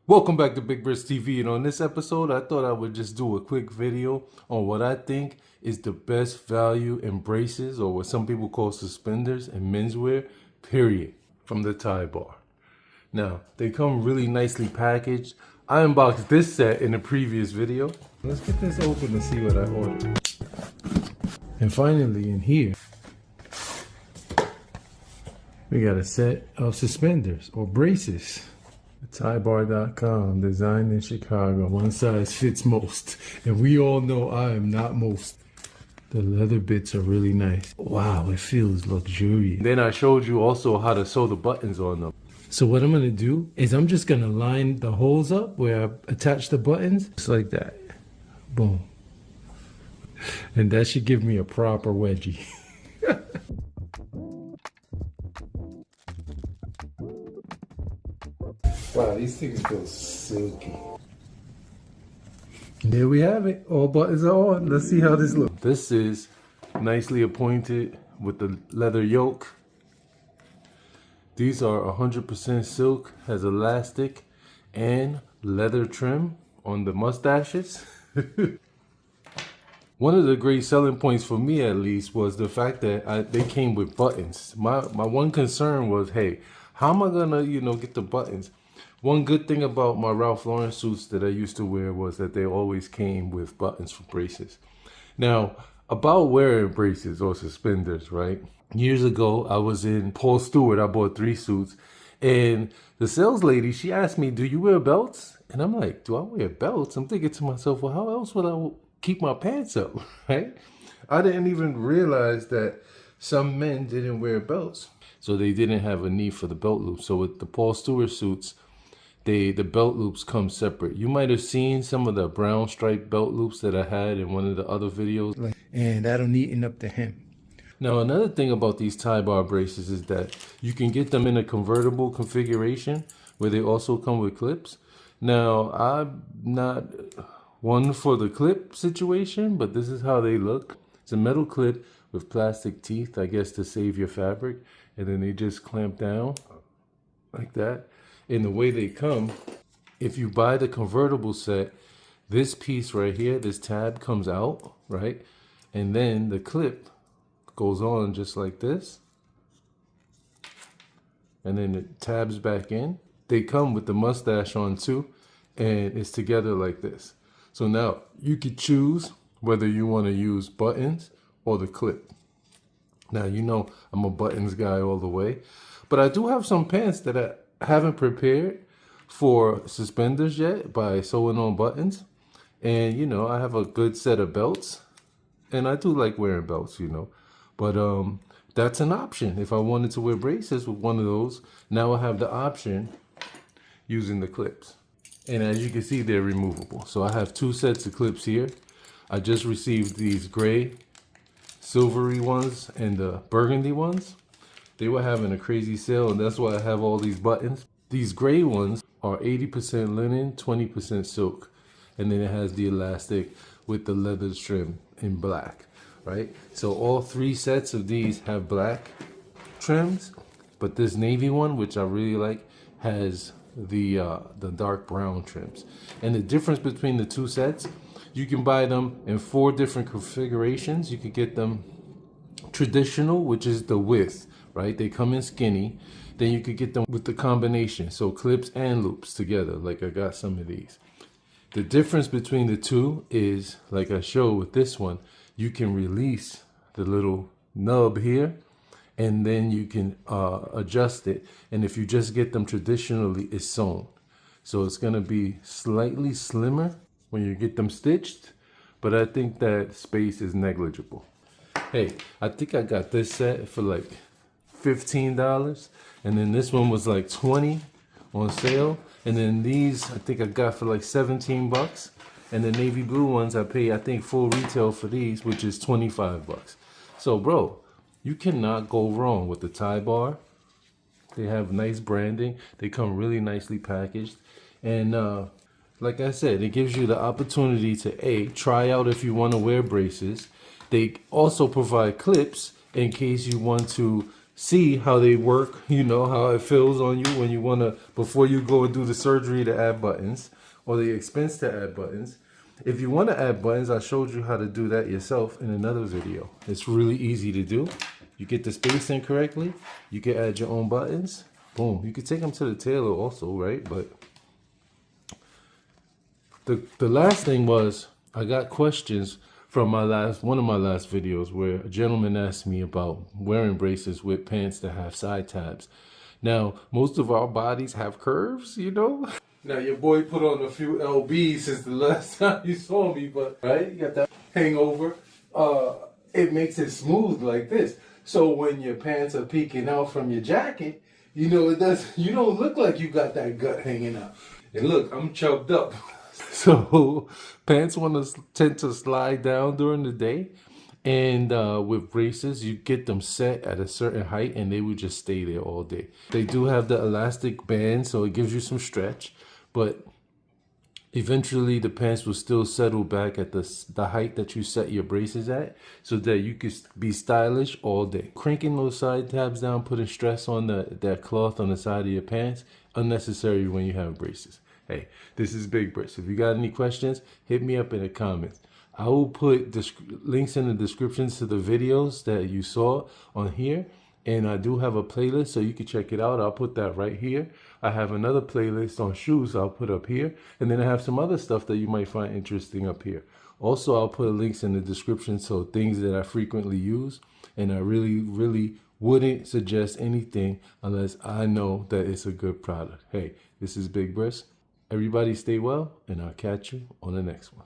Welcome back to Big Bris TV, and on this episode I thought I would just do a quick video on what I think is the best value in braces, or what some people call suspenders, and menswear, period, from the Tie Bar. Now, they come really nicely packaged. I unboxed this set in a previous video. Let's get this open and see what I ordered. And finally, in here, we got a set of suspenders or braces. Tiebar.com, designed in Chicago. One size fits most. And we all know I am not most. The leather bits are really nice. Wow, it feels luxurious. Then I showed you also how to sew the buttons on them. So what I'm gonna do is I'm just gonna line the holes up where I attach the buttons, just like that. Boom. And that should give me a proper wedgie. Wow, these things feel silky. There we have it. All buttons are on. Let's see how this looks. This is nicely appointed with the leather yoke. These are 100% silk, has elastic and leather trim on the mustaches. One of the great selling points for me, at least, was the fact that they came with buttons. My one concern was, hey, how am I gonna, get the buttons? One good thing about my Ralph Lauren suits that I used to wear was that they always came with buttons for braces. Now, about wearing braces or suspenders, right? Years ago, I was in Paul Stuart. I bought 3 suits. And the sales lady, she asked me, do you wear belts? And I'm like, do I wear belts? I'm thinking to myself, well, how else would I keep my pants up, right? I didn't even realize that some men didn't wear belts. So they didn't have a need for the belt loop. So with the Paul Stuart suits, the belt loops come separate. You might have seen some of the brown striped belt loops that I had in one of the other videos. And that'll neaten up the hem. Now, another thing about these tie bar braces is that you can get them in a convertible configuration where they also come with clips. Now, I'm not one for the clip situation, but this is how they look. It's a metal clip with plastic teeth, I guess, to save your fabric. And then they just clamp down like that. And the way they come, if you buy the convertible set, this piece right here, this tab comes out, right? And then the clip goes on just like this. And then it tabs back in. They come with the mustache on too, and it's together like this. So now you could choose whether you want to use buttons or the clip. Now, I'm a buttons guy all the way, but I do have some pants that I haven't prepared for suspenders yet by sewing on buttons. And I have a good set of belts, and I do like wearing belts, but that's an option. If I wanted to wear braces with one of those, now I have the option using the clips. And as you can see, they're removable. So I have 2 sets of clips here. I just received these gray silvery ones and the burgundy ones. They were having a crazy sale, and that's why I have all these buttons. These gray ones are 80% linen, 20% silk. And then it has the elastic with the leather trim in black, right? So all 3 sets of these have black trims, but this navy one, which I really like, has the dark brown trims. And the difference between the 2 sets, you can buy them in 4 different configurations. You could get them traditional, which is the width, right? They come in skinny. Then you could get them with the combination, so clips and loops together, like I got some of these. The difference between the 2 is, like I showed with this one, you can release the little nub here, and then you can adjust it. And if you just get them traditionally, it's sewn. So it's gonna be slightly slimmer when you get them stitched, but I think that space is negligible. Hey, I think I got this set for like $15, and then this one was like $20 on sale, and then these I think I got for like 17 bucks, and the navy blue ones I paid, I think, full retail for these, which is 25 bucks. So bro, you cannot go wrong with the Tie Bar. They have nice branding. They come really nicely packaged, and like I said, it gives you the opportunity to try out if you want to wear braces. They also provide clips in case you want to see how they work, you know, how it feels on you when you want to, before you go and do the surgery to add buttons or the expense to add buttons. If you want to add buttons, I showed you how to do that yourself in another video. It's really easy to do. You get the spacing correctly, you can add your own buttons. Boom. You can take them to the tailor also, right? But the last thing was, I got questions from one of my last videos where a gentleman asked me about wearing braces with pants that have side tabs. Now, most of our bodies have curves, you know? Now, your boy put on a few LBs since the last time you saw me, but, right? You got that hangover. It makes it smooth like this. So when your pants are peeking out from your jacket, you know, you don't look like you got that gut hanging out. And look, I'm chubbed up. So pants tend to slide down during the day, and with braces you get them set at a certain height and they would just stay there all day. They do have the elastic band, so it gives you some stretch, but eventually the pants will still settle back at the height that you set your braces at, so that you can be stylish all day. Cranking those side tabs down, putting stress on that cloth on the side of your pants, unnecessary when you have braces. Hey, this is Big Bris. If you got any questions, hit me up in the comments. I will put links in the descriptions to the videos that you saw on here. And I do have a playlist, so you can check it out. I'll put that right here. I have another playlist on shoes I'll put up here. And then I have some other stuff that you might find interesting up here. Also, I'll put links in the description, so things that I frequently use. And I really, really wouldn't suggest anything unless I know that it's a good product. Hey, this is Big Bris. Everybody stay well, and I'll catch you on the next one.